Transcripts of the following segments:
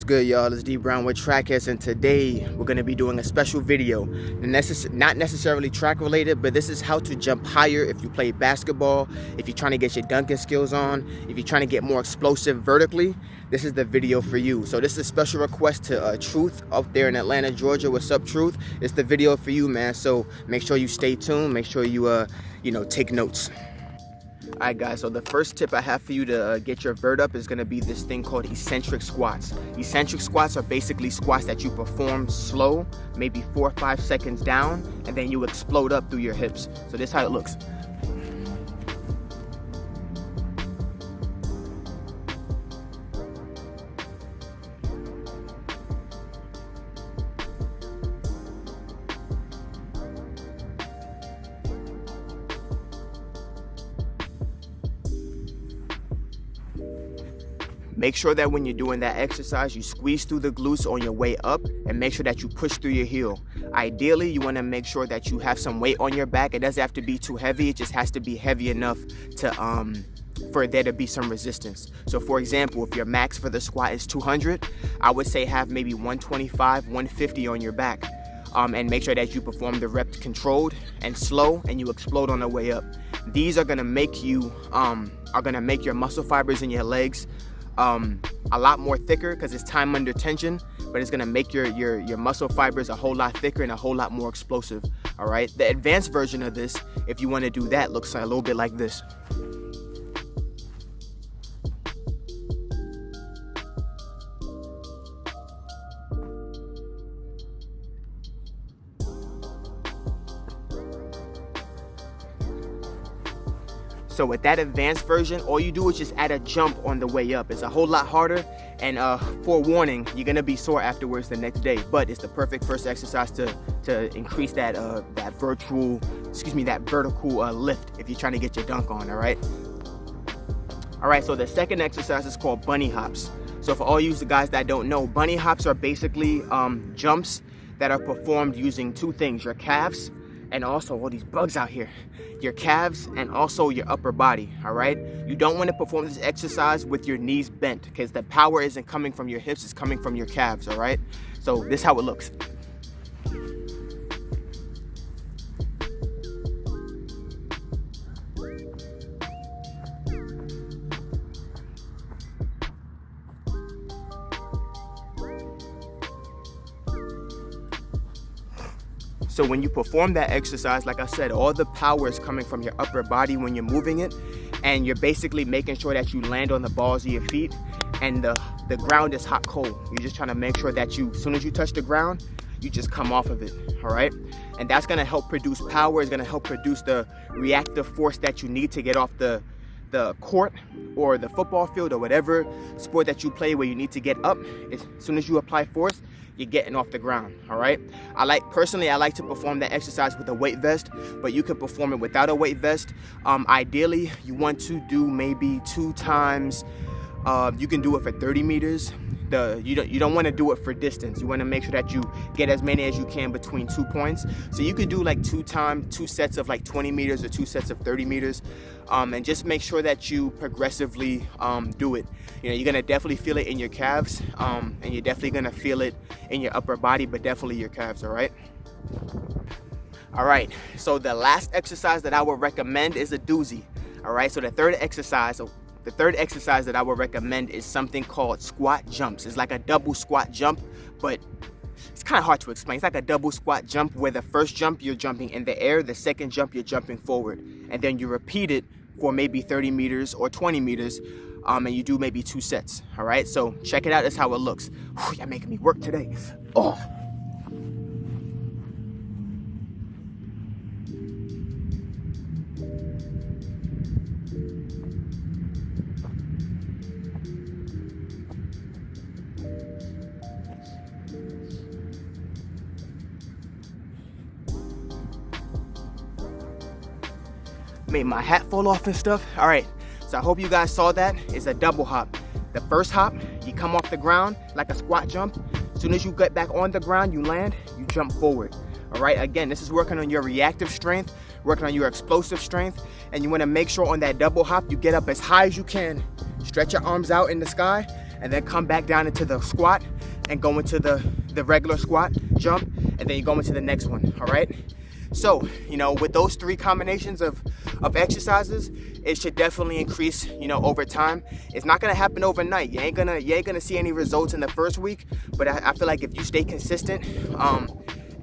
Good, y'all, it's D Brown with TrackHeadz, and today we're going to be doing a special video. Not necessarily track related, but this is how to jump higher if you play basketball, if you're trying to get your dunking skills on, if you're trying to get more explosive vertically. This is the video for you. So this is a special request to Truth out there in Atlanta, Georgia. What's up, Truth? It's the video for you, man. So make sure you stay tuned. Make sure you take notes. Alright guys, so the first tip I have for you to get your vert up is going to be this thing called eccentric squats. Eccentric squats are basically squats that you perform slow, maybe 4 or 5 seconds down, and then you explode up through your hips. So this is how it looks. Make sure that when you're doing that exercise, you squeeze through the glutes on your way up and make sure that you push through your heel. Ideally, you want to make sure that you have some weight on your back. It doesn't have to be too heavy. It just has to be heavy enough to for there to be some resistance. So for example, if your max for the squat is 200, I would say have maybe 125, 150 on your back. And make sure that you perform the reps controlled and slow, and you explode on the way up. These are gonna make you make your muscle fibers in your legs a lot more thicker because it's time under tension, but it's gonna make your muscle fibers a whole lot thicker and a whole lot more explosive. All right, the advanced version of this, if you want to do that, looks a little bit like this. So with that advanced version, all you do is just add a jump on the way up. It's a whole lot harder, and forewarning, you're gonna be sore afterwards the next day. But it's the perfect first exercise to increase that vertical lift if you're trying to get your dunk on. All right. All right. So the second exercise is called bunny hops. So for all you guys that don't know, bunny hops are basically jumps that are performed using two things: your calves, and also all these bugs out here, your calves and also your upper body. All right, you don't want to perform this exercise with your knees bent because the power isn't coming from your hips, it's coming from your calves. All right, so this is how it looks. So when you perform that exercise, like I said, all the power is coming from your upper body when you're moving it, and you're basically making sure that you land on the balls of your feet, and the ground is hot cold. You're just trying to make sure that as soon as you touch the ground, you just come off of it. All right, and that's gonna help produce power. It's gonna help produce the reactive force that you need to get off the court or the football field or whatever sport that you play where you need to get up. As soon as you apply force, you're getting off the ground. All right, personally I like to perform that exercise with a weight vest, but you can perform it without a weight vest. Ideally you want to do maybe 2 times. You can do it for 30 meters. You don't want to do it for distance. You want to make sure that you get as many as you can between 2 points. So you could do like 2 sets of like 20 meters or 2 sets of 30 meters, and just make sure that you progressively do it. You know, you're gonna definitely feel it in your calves, and you're definitely gonna feel it in your upper body, but definitely your calves. All right. All right. So the last exercise that I would recommend is a doozy. All right. So the third exercise that I would recommend is something called squat jumps. It's like a double squat jump, but it's kind of hard to explain. It's like a double squat jump where the first jump you're jumping in the air, the second jump you're jumping forward, and then you repeat it for maybe 30 meters or 20 meters, and you do maybe 2 sets. All right, so check it out. That's how it looks. Whew, you're making me work today. Oh. Made my hat fall off and stuff. All right, so I hope you guys saw that. It's a double hop. The first hop, you come off the ground like a squat jump. As soon as you get back on the ground, you land, you jump forward. All right, again, this is working on your reactive strength, working on your explosive strength, and you want to make sure on that double hop you get up as high as you can. Stretch your arms out in the sky and then come back down into the squat and go into the regular squat jump, and then you go into the next one. All right. So, you know, with those 3 combinations of exercises, it should definitely increase, you know, over time. It's not gonna happen overnight. You ain't gonna see any results in the first week, but I feel like if you stay consistent,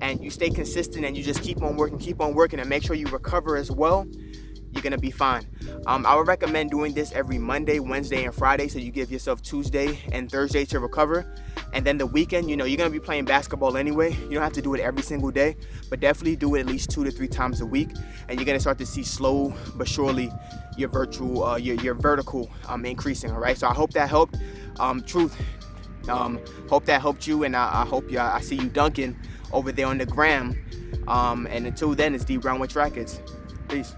and you just keep on working and make sure you recover as well, you're gonna be fine. I would recommend doing this every Monday, Wednesday, and Friday, so you give yourself Tuesday and Thursday to recover. And then the weekend, you know, you're gonna be playing basketball anyway. You don't have to do it every single day, but definitely do it at least 2 to 3 times a week. And you're gonna start to see slow but surely your vertical increasing. All right. So I hope that helped. Truth. Hope that helped you, and I see you dunking over there on the gram. And until then, it's D Brown with Track HEADZ. Peace.